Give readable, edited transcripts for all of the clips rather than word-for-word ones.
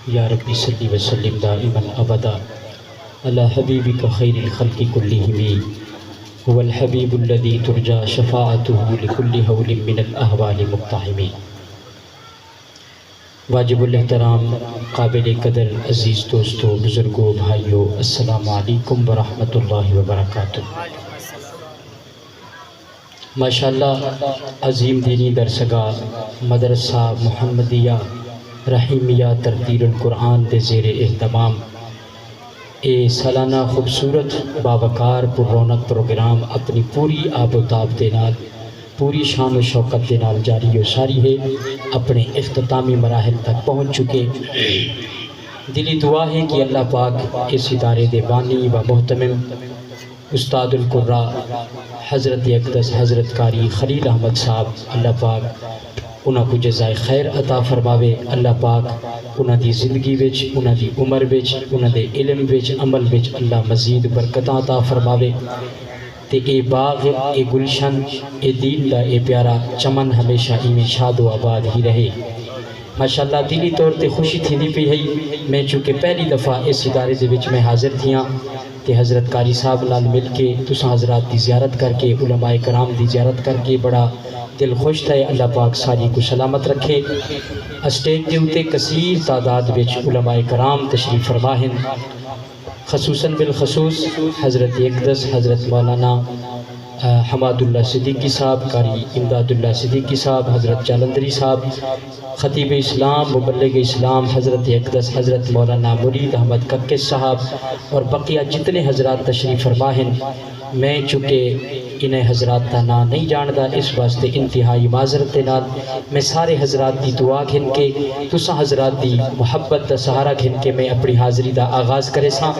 یا ربی صلی وسلم دائما ابدا علی حبیبک خیر الخلق کلہم هو الحبیب الذی ترجى شفاعته لكل هول من الاحوال مقتحم۔ واجب الاحترام، قابل قدر عزیز دوستو، بزرگوں، بھائیو، السلام علیکم ورحمۃ اللہ وبرکاتہ۔ ماشاءاللہ عظیم دینی درسگاہ مدرسہ محمدیہ رحیمیہ ترتیل القرآن دے زیر اہتمام اے سالانہ خوبصورت باوقار پر رونق پروگرام اپنی پوری آب و تاب دے نال، پوری شان و شوکت دے نال جاری و ساری ہے، اپنے اختتامی مراحل تک پہنچ چکے۔ دلی دعا ہے کہ اللہ پاک اس ادارے دے بانی و محتمم استاد القراء حضرت اقدس حضرت قاری خلیل احمد صاحب، اللہ پاک انہاں کو جزائے خیر عطا فرماوے، اللہ پاک انہاں دی زندگی وچ، انہاں دی عمر وچ، انہاں دے علم وچ، عمل وچ اللہ مزید برکتاں عطا فرماوے، تے اے باغ، اے گلشن، اے دین دا اے پیارا چمن ہمیشہ ایویں شاد و آباد ہی رہے۔ ماشاءاللہ دلی طور تے خوشی تھی دی پئی ہے، میں چونکہ پہلی دفعہ اس ادارے دے وچ میں حاضر تھیاں تے حضرت قاری صاحب نال مل کے تساں حضرات دی زیارت کر کے، علماء کرام دی زیارت کر کے بڑا دل خوش تھا۔ اللہ پاک ساری کو سلامت رکھے۔ اسٹیج دے اوتے کثیر تعداد وچ علماء کرام تشریف فرما ہیں، خصوصاً بالخصوص حضرت اقدس حضرت مولانا حماد اللہ صدیقی صاحب، قاری امداد اللہ صدیقی صاحب، حضرت جالندری صاحب، خطیب اسلام مبلغ اسلام حضرت اقدس حضرت مولانا مرید احمد ککس صاحب اور بقیہ جتنے حضرات تشریف فرما ہیں۔ میں چونکہ انہیں حضرات کا نام نہیں جاندا، اس واسطے انتہائی معذرت دے نال میں سارے حضرات دی دعا گھن کے، تساں حضرات دی محبت دا سہارا گھن کے میں اپنی حاضری دا آغاز کرے ساں۔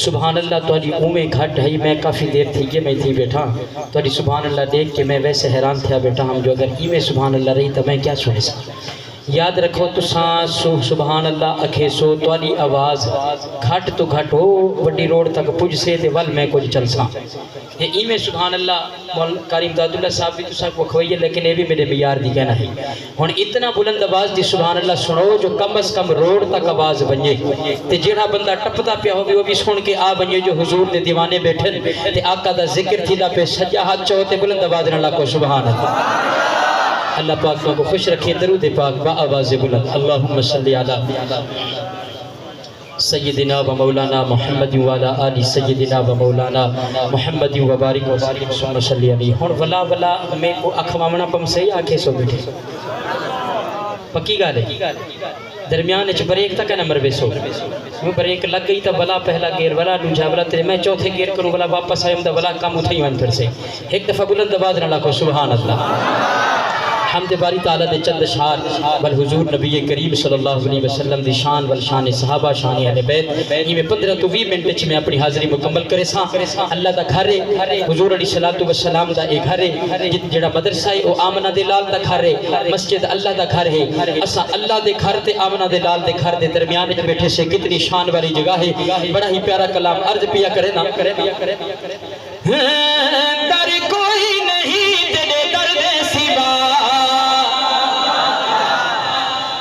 سبحان اللہ تواڈی اومیں گھٹ ہے، میں کافی دیر تھی کہ میں تھی بیٹھا، تواڈی سبحان اللہ دیکھ کے میں ویسے حیران تھیا بیٹھا ہم جو اگر ایویں سبحان اللہ رہی تو میں کیا سنے سا۔ یاد رکھو تساں سبحان اللہ اکھے سو تواڈی آواز گھٹ تو گھٹ ہو وڈی روڈ تک پج سے تے ول میں کچھ چل سا۔ یہ ایویں سبحان اللہ قاری امداد اللہ صاحب بھی تساں کو کھوئی ہے، لیکن یہ بھی میرے معیار دی کہنا ہے۔ ہن اتنا بلند آواز دی سبحان اللہ سنو جو کم از کم روڈ تک آواز بنجے تے جیڑا بندہ ٹپدا پیا ہوگی وہ بھی سن کے آ بنجے جو حضور دے دیوانے بیٹھن تے آقا دا ذکر تھیلا پہ سجا ہاتھ چاہو تے بلند آواز نہ لاکو سبحان اللہ۔ اللہ پاک کو خوش رکھے، درود پاک با آواز بلند، اللہم صلی علی سیدنا و مولانا محمد وعلا آل سیدنا و مولانا محمد و بارک وسلم صلی علیہ۔ ہن ولا ولا میں کو اکھوامنا پم سے آکھے سو بیٹھے پکی گال ہے، درمیان اچ بریک تک نمبر بیسو، وہ بریک لگ گئی تا ولا پہلا گیر ولا دوجا ولا تیرے میں چوتھے گیر کروں ولا واپس آئیم دا ولا کام اٹھائی ون پھر سے ایک دفعہ بلند آواز نہ لاکھو سبحان اللہ۔ حمد باری تعالیٰ دے چند اشعار والحضور نبی کریم صلی اللہ علیہ وسلم دی شان والشان صحابہ شان اہل بیت، یہ میں 15 تو 20 منٹ چ میں اپنی حاضری مکمل کرے ساں۔ اللہ دا گھر ہے، حضور علیہ السلام دا ایک گھر ہے، جڑا مدرسہ ہے وہ آمنہ دے لال دا گھر ہے، مسجد اللہ دا گھر ہے، اسا اللہ دے گھر تے آمنہ دے لال دے گھر دے درمیان وچ بیٹھے سے کتنی شان والی جگہ ہے۔ بڑا ہی پیارا کلام عرض پیا کرے نا، در کوئی نہیں تیرے درد سوا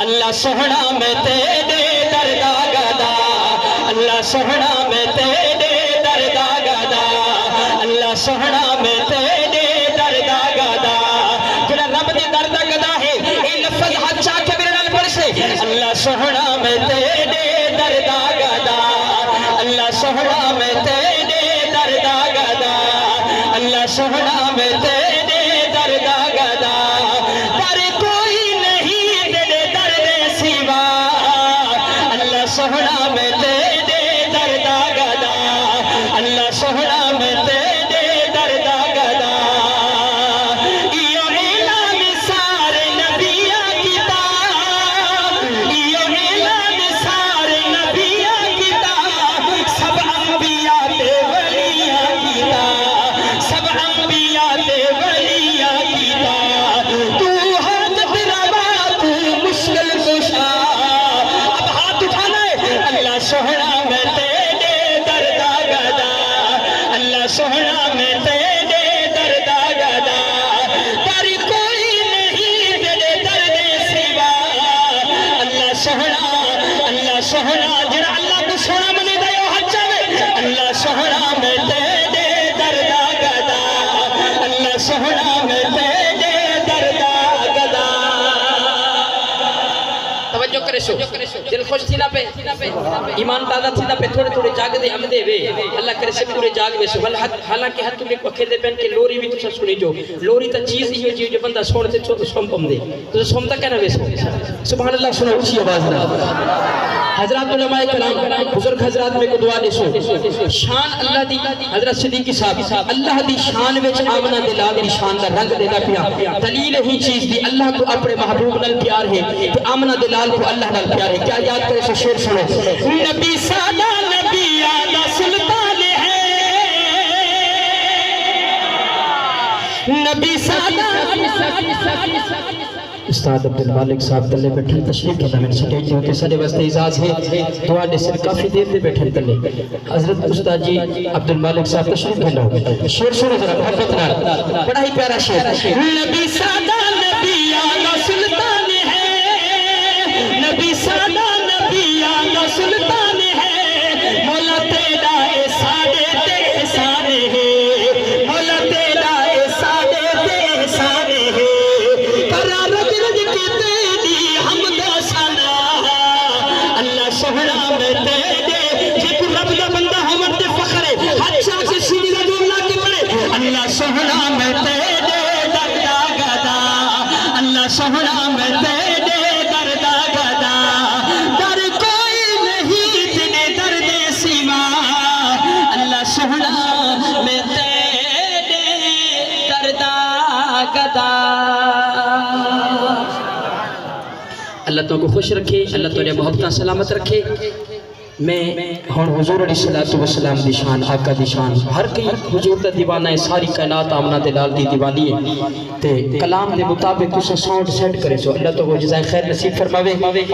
اللہ سوہنا میں تیرے دردا گدا، اللہ سوہنا میں تیرے دردا گدا، اللہ سوہنا میں تیرے دردا گدا، جڑا رب دے دردا گدا ہے اے لفظ ہاتھ چاہ کے میرے نال پڑھ سے، اللہ سوہنا میں تیرے دردا گدا، اللہ سوہنا میں تیرے دردا گدا، اللہ سوہنا میں تیرے دردا گدا، در کوئی نہیں تیرے درد سوا، اللہ سوہنا میں تیرے دردا گدا، اللہ سوہنا میں تیرے دردا گدا۔ یہ اعلان سارے نبیاں کتاب، یہ اعلان سارے نبیاں کتاب، سب انبیاء تے ولیاں کتاب، سب انبیاء تے ولیاں کتاب، تو حاجت روا تو مشکل کشا، اب ہاتھ اٹھانا ہے، اللہ سوہنا میں تیرے دردا گدا، اللہ سوہنا میں تیرے دردا گدا، در کوئی نہیں تیرے درد سوا، اللہ سوہنا سونا جڑا اللہ کو سونا منے دے او حج جاوے اللہ سونا میں دے دے دردا گدا اللہ سونا میں دے دے دردا گدا توجہ کرے سو دل خوش تھی نہ پہ ایمان تازہ تھی نہ پہ تھوڑے تھوڑے جاگ دے ہم دے وے اللہ کرے سے پورے جاگ وے سو حالانکہ ہر تمہیں اکھے دے پہن کے لوری بھی تسا سنی جو لوری تا چیز ہی ہو جو بندہ سوڑ تے چھو تو سوم پم دے تو سومتا کہنا وے سو سبحان اللہ سنو اچھی آواز نہ حضرات علماء کرام بزرگ حضرات میں کو دعا دے سو شان اللہ دی حضرت صدیقی صاحب اللہ دی شان وچ آمنہ دلال دی شان دا رنگ دینا پیا دلیل ہی چیز دی اللہ کو اپنے محبوب نال پیار ہے کہ آمنہ دلال کو اللہ نال پیار ہے کیا یاد کرے سو شیر سنو نبی سادہ نبی آدھا سلطان ہے نبی سادہ استاد عبدالمالک صاحب تلے بیٹھے تشریف کہتا میں سٹیج جو کہ سارے واسطے اعزاز ہے دعا دے سر کافی دیر دے بیٹھے تلے حضرت استاد جی عبدالمالک صاحب تشریف کہنا ہو شیر سنو ذرا محبت نال بڑا ہی پیارا شیر نبی سادہ نبی آدھا سلطان ہے نبی سادہ نبی آدھا سلطان ہے مولا تیرا اے سادے تے سارے ہے مولا تیرا اے سادے تے سارے ہے قرار گرج کے تیری حمد سنا اللہ سہنا میں دے دے جے کو رب دا بندہ ہمر تے فخر ہے ہر چاہ کے سینی رضو اللہ کے پڑے اللہ سہنا میں دے دے دردا گدا اللہ سہنا میں دے دے دردا گدا در کوئی نہیں تنے درد سیما اللہ سہنا میں دے دے دردا گدا اللہ تو کو خوش رکھے اللہ تو نے محبتہ سلامت رکھے میں ہون حضور علیہ السلام دی شان آقا دی شان ہر کئی حضور دا دیوانہ ہے ساری کائنات آمنہ دلال دی دیوانی ہے تے کلام دے مطابق کسا ساؤنڈ سیٹ کرے سو اللہ تو وہ جزائے خیر نصیب فرماوے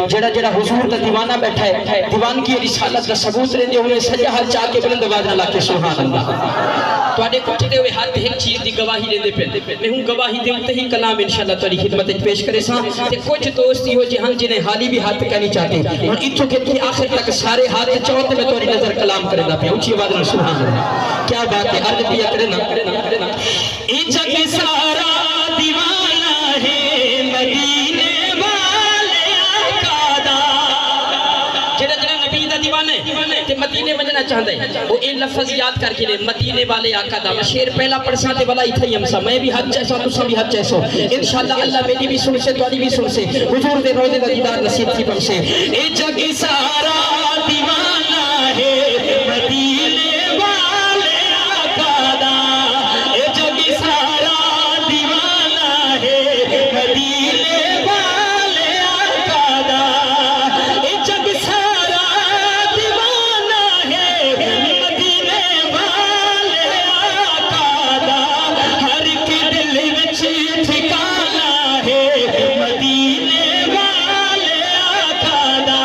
جڑا جڑا حضور دا دیوانہ بیٹھا ہے دیوان کی رسالت دا ثبوت رہے دے ہوئے سجا حال چاہ کے بلند آواز نہ لاکے سبحان اللہ تو آنے کو چھڑے ہوئے ہاتھ ایک چیز دی گواہی لے دے پہ میں ہوں گواہی دے ہوتے ہی کلام انشاءاللہ تاری خدمت پیش کرے ساں تے کچھ دوستی ہو جہاں جنہیں حالی بھی ہاتھ کہنی چاہتے اور اتھو کے آخر تک سارے ہاتھ چاہتے میں توری نظر کلام کرے دا پہ اونچی آواز نہ سبحان اللہ کیا بات ہے عرض پیا کرے نا اے جگ سارا دیوانہ ہے مدینے والے آقا دا جڑا جڑا نبی دا دیوانہ ہے تے مدینے وجنا چاہتا ہے وہ اے لفظ یاد کر کے لے مدینے والے آقا دا شیر پہلا پڑھسا تے والا اتھا ہی ہمسا میں بھی حج چاہسا تو سب بھی حج چاہسو انشاءاللہ اللہ میری بھی سن سے تواری بھی سن سے حضور دے روزے دا دیدار نصیب تھی بن سے اے جگ سارا دیوانہ ہے مدینے والے آقا دا اے جگ سارا دیوانہ ہے مدینے والے آقا دا اے جگ سارا دیوانہ ہے مدینے والے آقا دا ہر ایک دل وچ ٹھکانہ ہے مدینے والے آقا دا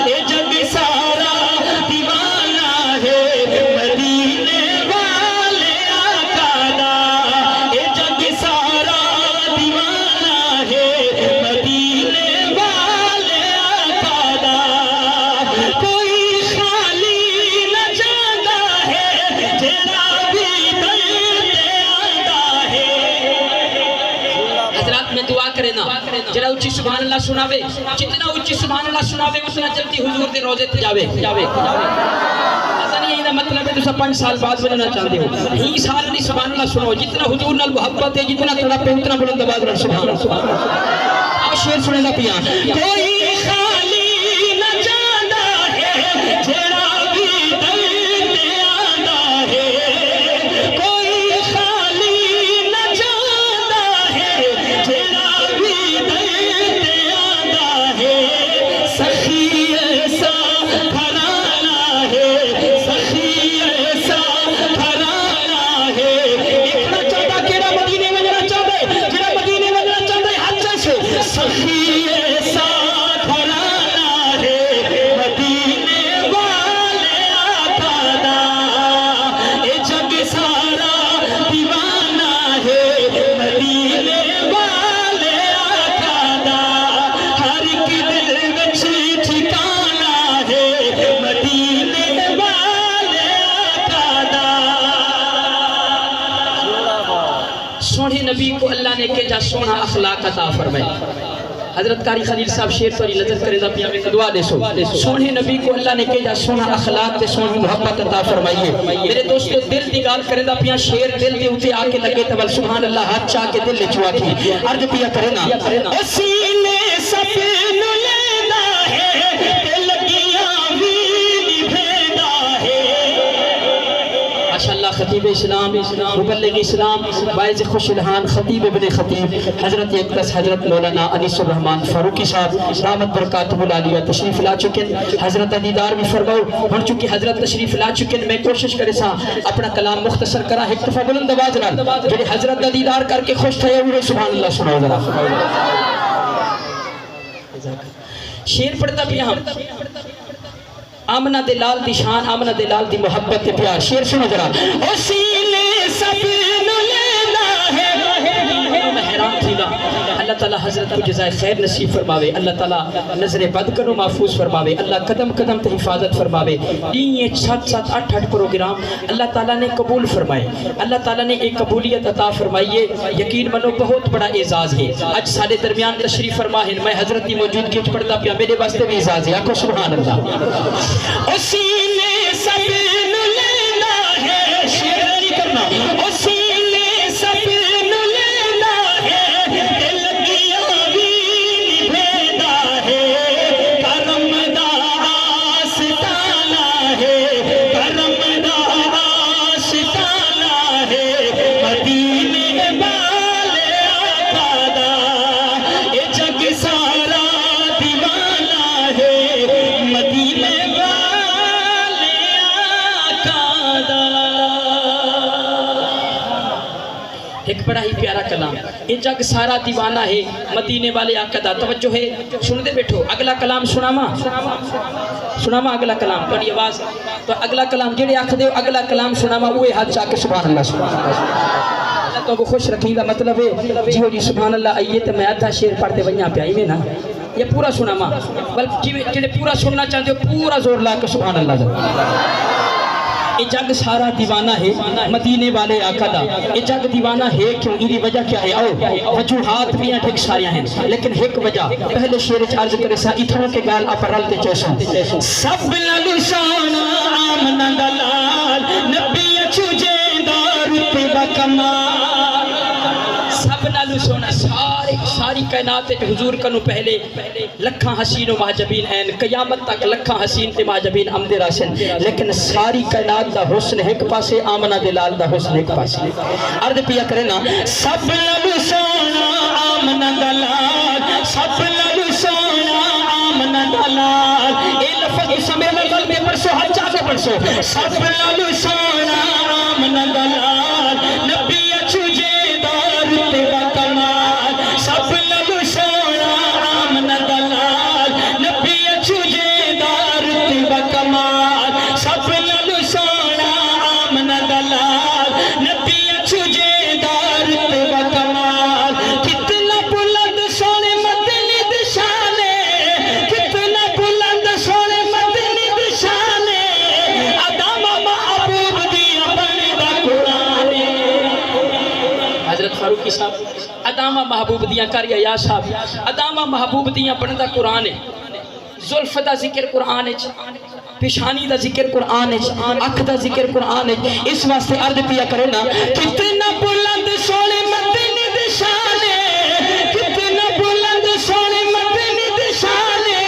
اے جگ سارا دیوانہ ہے مدینے والے آقا دا اے جگ سارا دیوانہ ہے مدینے والے آقا دا کوئی خالی نہ جانا ہے جڑا بھی درد آندا ہے حضرات میں دعا کرے نا جڑا اچھی سبحان اللہ سناوے جتنا اچھی سبحان اللہ سناوے اتنا جلدی حضور دے روزے تے جاوے ایسا نہیں ہے مطلب ہے تو سب 5 سال بعد بننا چاہتے ہو ہی سال نہیں سبحان اللہ سنو جتنا حضور نال محبت ہے جتنا تھوڑا پہ اتنا بلند آواز نال سبحان اللہ اب شعر سنے گا پیا کوئی خالی نہ جانا ہے جڑا بھی درد آندا ہے کوئی خالی نہ جانا ہے جڑا بھی درد آندا ہے سخی ایسا گھرانہ ہے سخی ایسا گھرانہ ہے اتنا چاہتا کیڑا مدینے میں جڑا چاہتا ہے جڑا مدینے میں جڑا چاہتا ہے حج سے سخی ایسا آقا عطا فرمائے۔ حضرت قاری خلیل صاحب شیر توری نظر کرے دا پیا میں دعا دے سو سونے نبی کو اللہ نے کہا سونا اخلاق تے سونی محبت عطا فرمائیے۔ میرے دوستو دل دی گال کرے دا پیا شیر دل دے اوتے آ کے لگے تو سبحان اللہ ہاتھ چاہ کے دل لے چوا کی عرض پیا کرے نا سینے سپن لینا ہے دل گیاں وی نبھیدا ہے۔ ماشاءاللہ خطیب اسلام مبلغ اسلام باعث خوش الہان خطیب ابن خطیب حضرت اقدس حضرت مولانا انیس الرحمن فاروقی صاحب دامت برکاتہ العالیہ تشریف لا چکے حضرت دیدار بھی فرماؤ ہن چونکہ حضرت تشریف لا چکے میں کوشش کرے سا اپنا کلام مختصر کرا ایک دفعہ بلند آواز نال جڑے حضرت دیدار کر کے خوش تھے ہوئے سبحان اللہ سناؤ ذرا شیر پڑھتا پیا ہم آمنہ دے لال دی شان آمنہ دے لال دی محبت تے پیار شیر سنو ذرا او سینے سپن لینا ہے میں حیران تھی گا اللہ تعالیٰ حضرت کو جزائے خیر نصیب فرماوے اللہ تعالیٰ نظر بد کرو محفوظ فرماوے اللہ قدم قدم تے حفاظت فرماوے یہ 7-8 پروگرام اللہ تعالیٰ نے قبول فرمائے اللہ تعالیٰ نے ایک قبولیت عطا فرمائیے یقین منو بہت بڑا اعزاز ہے آج سارے درمیان تشریف فرما ہے میں حضرت کی موجودگی پڑھتا پیا میرے واسطے بھی اعزاز ہے آکھو سبحان اللہ اسی نے سپن لینا ہے شیر نہیں کرنا اسی نے سپن لینا ہے دل گیاں وی نبھیدا ہے کرم دا آستانہ ہے کرم دا آستانہ ہے مدینے والے آقا دا یہ جگ سارا دیوانہ ہے مدینے ایک بڑا ہی پیارا کلام یہ جگ سارا دیوانہ ہے مدینے والے آقا دا توجہ ہے سن دے بیٹھو اگلا کلام سناما اگلا کلام تھوڑی آواز تو اگلا کلام جڑے آکھ دے اگلا کلام سناما وہ ہاتھ چاہ کے سبحان اللہ اللہ تو کو خوش رکھیں گا مطلب ہے جیو جی سبحان اللہ آئیے تو میں آدھا شیر پڑھتے وہاں پہ آئی میں نا یہ پورا سناما بلکہ جڑے پورا سننا چاہتے ہو پورا زور لا کے سبحان اللہ یہ جگ سارا دیوانہ ہے مدینے والے آقا دا یہ جگ دیوانہ ہے کیوں یہ وجہ کیا ہے آؤ وجوہات بھی ہیں ٹھیک ساریاں ہیں لیکن ایک وجہ پہلے شیر عرض کرے سا اتھوں کے گال آپ رلتے چوسوں سب للشانا آمنہ دلال نبی اچھو جیندار رتبہ کمال سب نالو سونا ساری کائنات حضور کنو پہلے لکھاں حسین و محجبین این قیامت تک لکھاں حسین تے محجبین عمد راشن لیکن ساری کائنات دا حسن ایک پاسے آمنہ دلال دا حسن ایک پاسے عرض پیا کرے نا سب لبو سونا آمنہ دلال سب لبو سونا آمنہ دلال اے لفظ سمیل قلب پرسو ہر چاہتے پرسو سب لبو سونا آمنہ دلال نبی اچھو جیدار رتبہ کمال سب لبو سونا آمنہ دلال نبی اچھو جیدار رتبہ کمال سب لبو سونا آمنہ دلال نبی اچھو جیدار رتبہ کمال کتنا بلند سونے مدنی دشانے کتنا بلند سونے مدنی دشانے ادام محبوب دیا بنے دا قرآن حضرت فاروقی صاحب ادامہ محبوب دیاں کاریا یا صاحب ادامہ محبوب دیاں پڑھندا قرآن ہے زلف دا ذکر قرآن ہے پیشانی دا ذکر قرآن ہے اکھ دا ذکر قرآن ہے اس واسطے عرض پیا کرے نا کتنا بلند سونے مدنی دشانے کتنا بلند سونے مدنی دشانے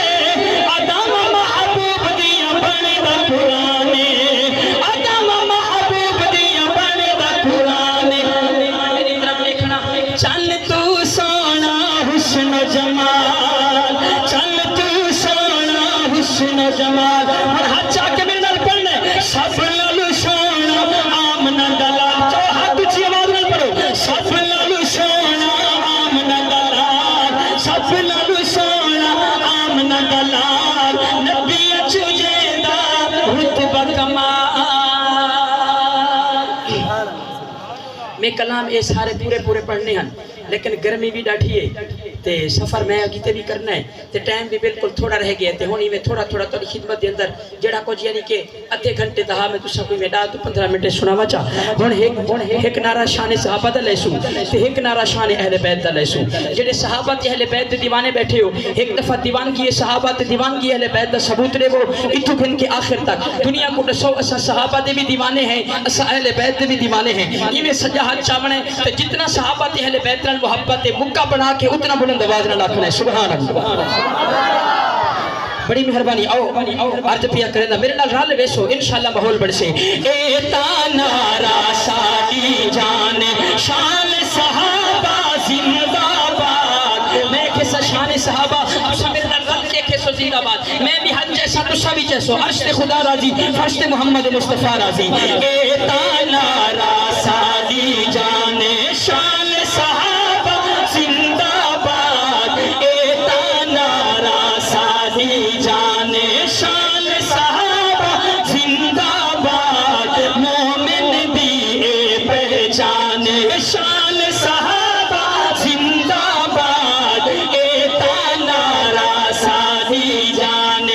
ادامہ محبوب دیاں پڑھندا قرآن ہے ادامہ محبوب دیاں پڑھندا قرآن ہے چل تو سونا حسن و جمال چل تو سونا حسن و جمال اور ہاتھ چاہ کے میرے نال پڑھنے سب لالو سونا آمنہ دلال چاہو ہاتھ اچھی آواز نال پڑھو سب لالو سونا آمنہ دلال سب لالو سونا آمنہ دلال نبی اچھو جیدہ رتبہ کمال میں کلام اے سارے پورے پڑھنے ہیں لیکن گرمی بھی ڈاٹھی ہے تے سفر میں کتے بھی کرنا ہے تے ٹائم بھی بالکل تھوڑا رہ گیا تے ہونی میں تھوڑا تھوڑا تو خدمت دے اندر جڑا کچھ یعنی کہ ادھے گھنٹے دہا میں تسا کوئی میڈا تو 15 منٹ سناوا چا ہن ایک نعرہ شان صحابہ دا لیسو تے ایک نعرہ شان اہل بیت دا لیسو جڑے صحابہ تے اہل بیت دے دیوانے بیٹھے ہو ایک دفعہ دیوان کی صحابہ تے دیوان کی اہل بیت دا ثبوت لے وہ اتو گھن کے آخر تک دنیا کو دسو اسا صحابہ دے بھی دیوانے ہیں اسا اہل بیت دے بھی دیوانے ہیں یہ میں سجاہت چاونے تے جتنا صحابہ تے اہل بیت نال محبت مکہ بنا کے اتنا بلند آواز نہ لاکھنا ہے سبحان اللہ بڑی مہربانی آؤ عرض پیا کریں دا میرے نال رال ویسو انشاءاللہ ماحول بڑھ سے اے تانارا ساڑی جان شان صحابہ زندہ باد میں کسا شان صحابہ تسا میرے نال رال دیکھے سو زندہ باد میں بھی حج جیسا تسا بھی جیسو عرش خدا راضی فرشت محمد مصطفیٰ راضی اے تانارا ساڑی جان شان صحابہ زندہ باد اے تانارا ساڑی جان شان صحابہ زندہ باد مومن بھی اے پہچان شان صحابہ زندہ باد اے تانارا ساڑی جان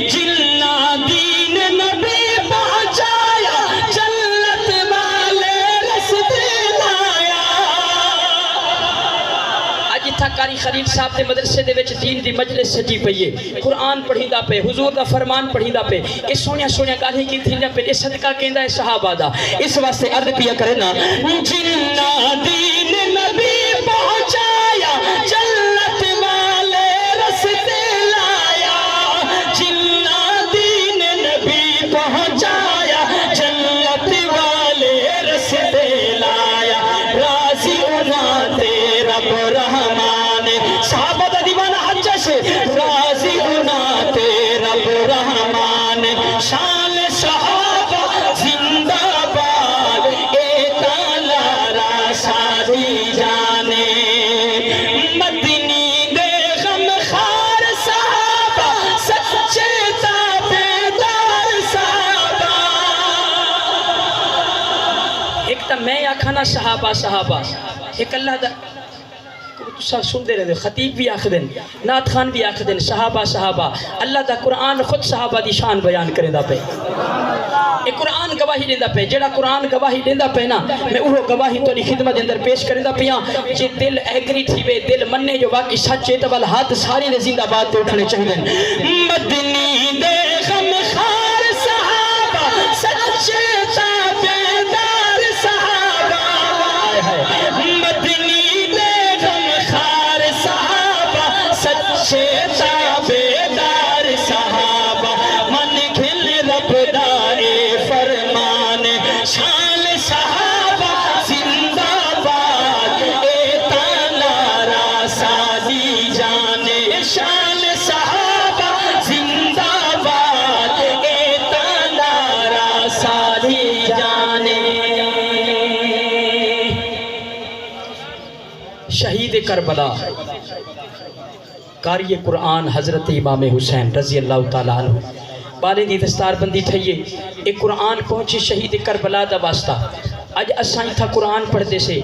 جلنا دین نبی پہنچایا جنت والے رستے لایا اج تھا کاری خلیل صاحب دے مدرسے دے وچ دین دی مجلس سجی پئی ہے قرآن پڑھیندا پے حضور دا فرمان پڑھیندا پے اے سونیا سونیا گالی کی تھیندا پے اے صدقہ کیندا ہے صحابہ دا اس واسطے عرض پیا کرے نا جنہ دین نبی پہنچایا جنت والے رستے لایا جنہ دین نبی پہنچایا جنت والے رستے لایا راضی ہونا تیرا رحمان صحابہ دا دیوانہ حج سے راضی ہونا تیرا رحمان شان صحابہ زندہ باد اے تانارا ساڑی جانے مدنی دے غم خار صحابہ سچے تابعدار صحابہ ایک تا میں آکھانا صحابہ ایک اللہ دا تسا سن دے رہے خطیب بھی آخ دیں نعت خان بھی آخ دیں صحابہ اللہ دا قرآن خود صحابہ دی شان بیان کرے دا پہ اے قرآن گواہی دیندہ پہ جڑا قرآن گواہی دیندہ پہ نا میں اوہ گواہی تو نہیں خدمت اندر پیش کریں دا پیاں جے دل ایگری تھی بے دل مننے جو واقعی سچے تبال ہاتھ ساری نے زندہ بات پہ اٹھنے چاہیے مدنی دے غم خار صحابہ سچے تابعدار صحابہ مدنی دے غم خار صحابہ سچے تابعدار صحابہ من کھل رب دائے فرمان شان صحابہ زندہ باد اے تانارا ساڑی جانے شان صحابہ زندہ باد اے تانارا ساڑی جانے شہید کربلا قاری قرآن حضرت امام حسین رضی اللہ تعالیٰ عنہ بالے دی دستار بندی تھئیے ایک قرآن پہنچی شہید کربلا دا واسطہ اج اسائیں تھا قرآن پڑھتے سے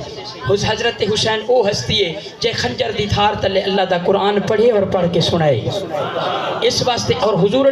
حضرت حسین او ہستی ہے جے خنجر دی دھار تلے اللہ دا قرآن پڑھے اور پڑھ کے سنائے اس واسطے اور حضور